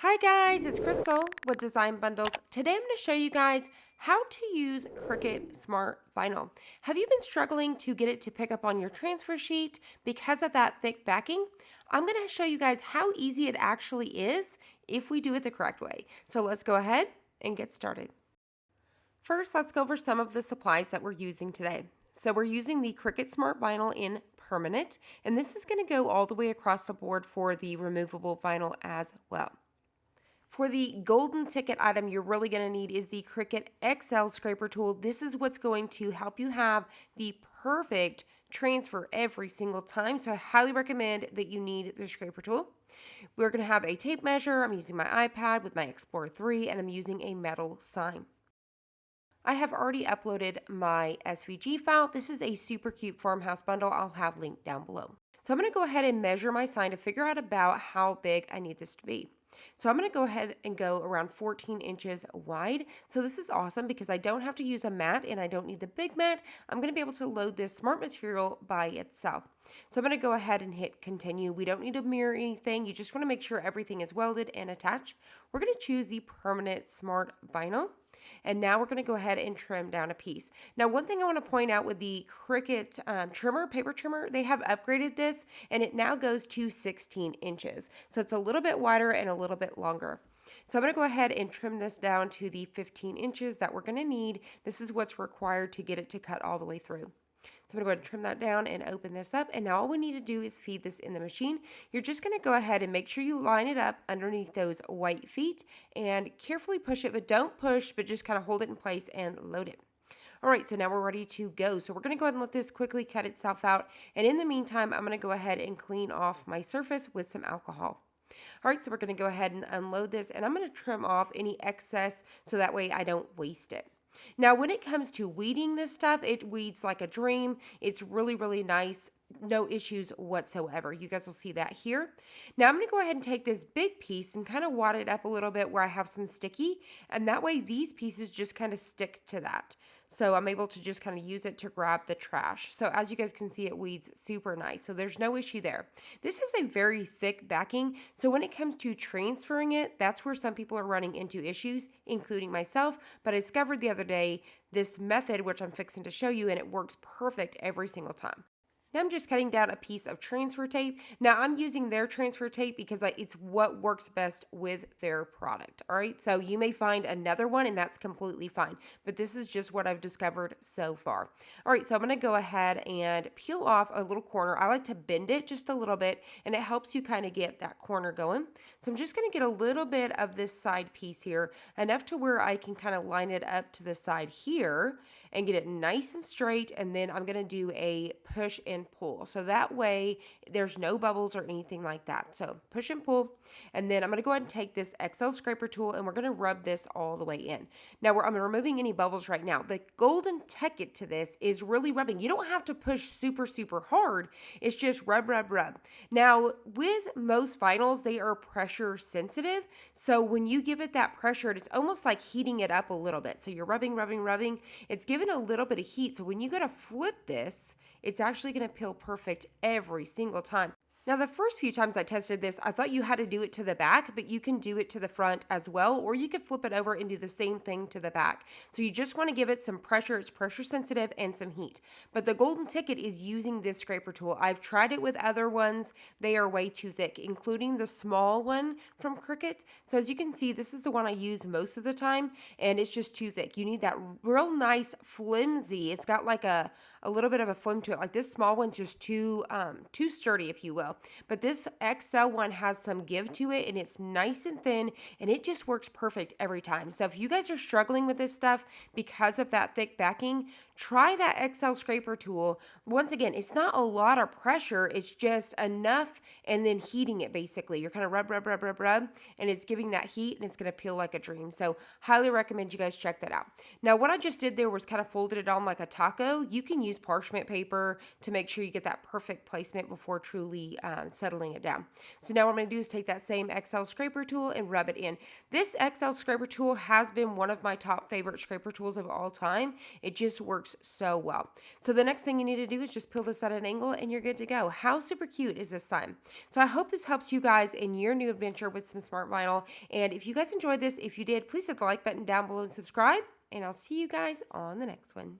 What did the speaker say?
Hi guys, it's Crystal with Design Bundles. Today I'm going to show you guys how to use Cricut Smart Vinyl. Have you been struggling to get it to pick up on your transfer sheet because of that thick backing? I'm going to show you guys how easy it actually is if we do it the correct way. So let's go ahead and get started. First, let's go over some of the supplies that we're using today. So we're using the Cricut Smart Vinyl in permanent, and this is going to go all the way across the board for the removable vinyl as well. For the golden ticket item you're really going to need is the Cricut XL scraper tool. This is what's going to help you have the perfect transfer every single time. So I highly recommend that you need the scraper tool. We're going to have a tape measure. I'm using my iPad with my Explorer 3 and I'm using a metal sign. I have already uploaded my SVG file. This is a super cute farmhouse bundle. I'll have linked down below. So I'm going to go ahead and measure my sign to figure out about how big I need this to be. So I'm going to go ahead and go around 14 inches wide. So this is awesome because I don't have to use a mat and I don't need the big mat. I'm going to be able to load this smart material by itself. So I'm going to go ahead and hit continue. We don't need to mirror anything. You just want to make sure everything is welded and attached. We're going to choose the permanent smart vinyl. And now we're going to go ahead and trim down a piece. Now, one thing I want to point out with the Cricut paper trimmer, they have upgraded this and it now goes to 16 inches. So it's a little bit wider and a little bit longer. So I'm going to go ahead and trim this down to the 15 inches that we're going to need. This is what's required to get it to cut all the way through. So I'm going to go ahead and trim that down and open this up. And now all we need to do is feed this in the machine. You're just going to go ahead and make sure you line it up underneath those white feet and carefully push it, but don't push, but just kind of hold it in place and load it. All right, so now we're ready to go. So we're going to go ahead and let this quickly cut itself out. And in the meantime, I'm going to go ahead and clean off my surface with some alcohol. All right, so we're going to go ahead and unload this, and I'm going to trim off any excess so that way I don't waste it. Now, when it comes to weeding this stuff, it weeds like a dream. It's really, really nice. No issues whatsoever. You guys will see that here. Now I'm going to go ahead and take this big piece and kind of wad it up a little bit where I have some sticky, and that way these pieces just kind of stick to that. So I'm able to just kind of use it to grab the trash. So as you guys can see, it weeds super nice. So there's no issue there. This is a very thick backing. So when it comes to transferring it, that's where some people are running into issues, including myself. But I discovered the other day this method, which I'm fixing to show you, and it works perfect every single time. Now I'm just cutting down a piece of transfer tape. Now I'm using their transfer tape because it's what works best with their product. All right, so you may find another one and that's completely fine, but this is just what I've discovered so far. All right, so I'm gonna go ahead and peel off a little corner. I like to bend it just a little bit and it helps you kind of get that corner going. So I'm just gonna get a little bit of this side piece here, enough to where I can kind of line it up to the side here and get it nice and straight, and then I'm going to do a push and pull. So that way there's no bubbles or anything like that. So push and pull, and then I'm going to go ahead and take this XL scraper tool and we're going to rub this all the way in. Now I'm removing any bubbles right now. The golden ticket to this is really rubbing. You don't have to push super, super hard. It's just rub, rub, rub. Now with most vinyls, they are pressure sensitive. So when you give it that pressure, it's almost like heating it up a little bit. So you're rubbing, rubbing, rubbing. It's giving a little bit of heat. So when you go to flip this, it's actually going to peel perfect every single time. Now, the first few times I tested this, I thought you had to do it to the back, but you can do it to the front as well, or you could flip it over and do the same thing to the back. So you just want to give it some pressure. It's pressure sensitive and some heat. But the golden ticket is using this scraper tool. I've tried it with other ones. They are way too thick, including the small one from Cricut. So as you can see, this is the one I use most of the time, and it's just too thick. You need that real nice flimsy. It's got like a little bit of a flim to it. Like this small one's just too sturdy, if you will. But this XL one has some give to it and it's nice and thin and it just works perfect every time. So if you guys are struggling with this stuff because of that thick backing, try that XL scraper tool. Once again, it's not a lot of pressure. It's just enough and then heating it basically. You're kind of rub, rub, rub, rub, rub, and it's giving that heat and it's going to peel like a dream. So highly recommend you guys check that out. Now what I just did there was kind of folded it on like a taco. You can use parchment paper to make sure you get that perfect placement before truly settling it down. So now what I'm going to do is take that same XL scraper tool and rub it in. This XL scraper tool has been one of my top favorite scraper tools of all time. It just works so well. So the next thing you need to do is just peel this at an angle and you're good to go. How super cute is this sign? So I hope this helps you guys in your new adventure with some smart vinyl. And if you guys enjoyed this, if you did, please hit the like button down below and subscribe. And I'll see you guys on the next one.